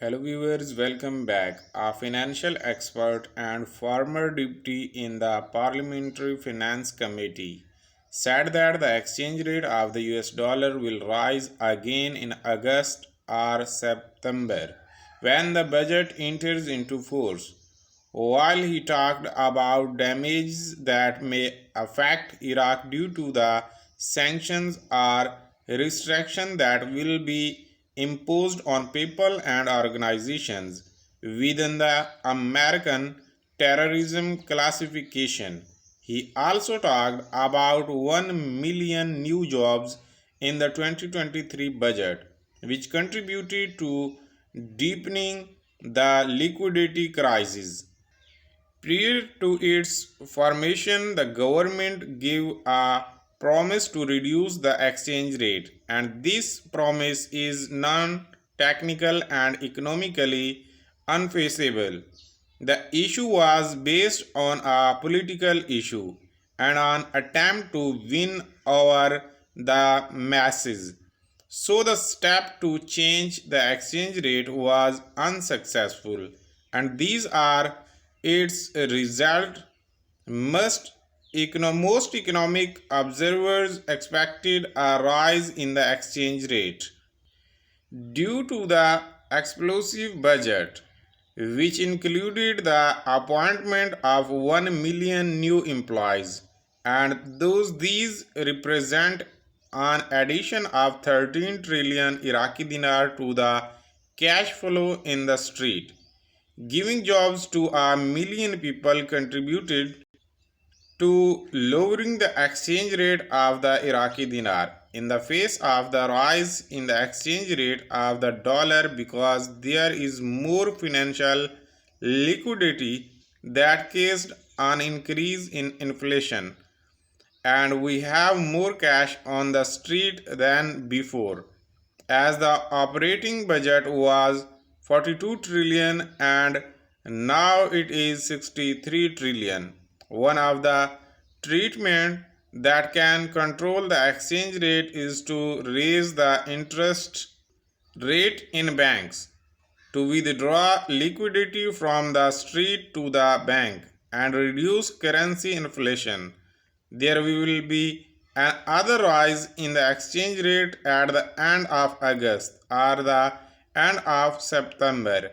Hello viewers, welcome back. A financial expert and former deputy in the Parliamentary Finance Committee said that the exchange rate of the US dollar will rise again in August or September when the budget enters into force. While he talked about damages that may affect Iraq due to the sanctions or restrictions that will be imposed on people and organizations within the American terrorism classification. He also talked about 1 million new jobs in the 2023 budget, which contributed to deepening the liquidity crisis. Prior to its formation, the government gave a promise to reduce the exchange rate, and this promise is non technical and economically unfeasible. The issue was based on a political issue and an attempt to win over the masses. So the step to change the exchange rate was unsuccessful, and these are its result. Most economic observers expected a rise in the exchange rate due to the explosive budget, which included the appointment of 1 million new employees, and these represent an addition of 13 trillion Iraqi dinar to the cash flow in the street. Giving jobs to a million people contributed to lowering the exchange rate of the Iraqi dinar in the face of the rise in the exchange rate of the dollar, because there is more financial liquidity that caused an increase in inflation, and we have more cash on the street than before, as the operating budget was 42 trillion and now it is 63 trillion. One of the treatment that can control the exchange rate is to raise the interest rate in banks, to withdraw liquidity from the street to the bank and reduce currency inflation. There will be another rise in the exchange rate at the end of August or the end of September,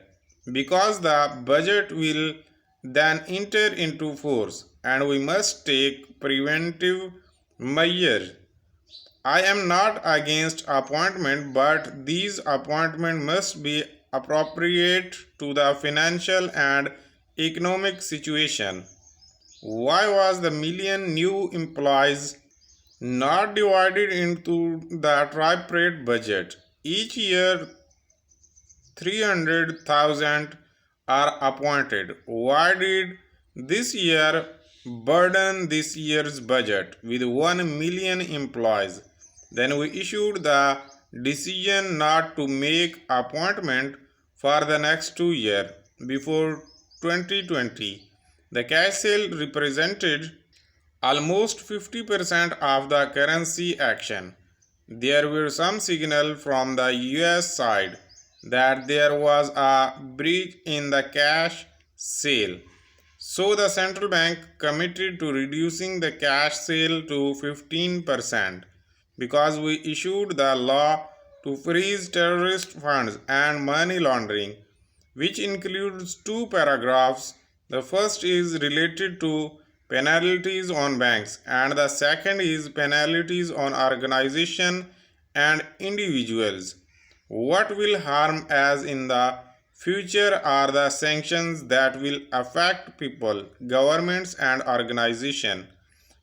because the budget will then enter into force and we must take preventive measures. I am not against appointment, but these appointments must be appropriate to the financial and economic situation. Why was the million new employees not divided into the tripartite budget? Each year, 300,000 are appointed. Why did this year burden this year's budget with 1 million employees? Then we issued the decision not to make appointment for the next 2 years before 2020. The cash sale represented almost 50% of the currency action. There were some signals from the US side that there was a breach in the cash sale. So the central bank committed to reducing the cash sale to 15%, because we issued the law to freeze terrorist funds and money laundering, which includes two paragraphs. The first is related to penalties on banks, and the second is penalties on organizations and individuals. What will harm us in the future are the sanctions that will affect people, governments, and organizations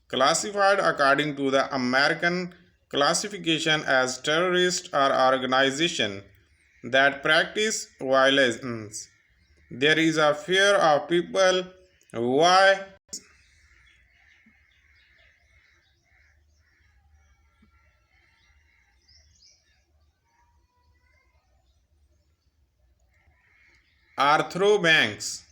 classified according to the American classification as terrorist or organization that practice violence. There is a fear of people why are through banks.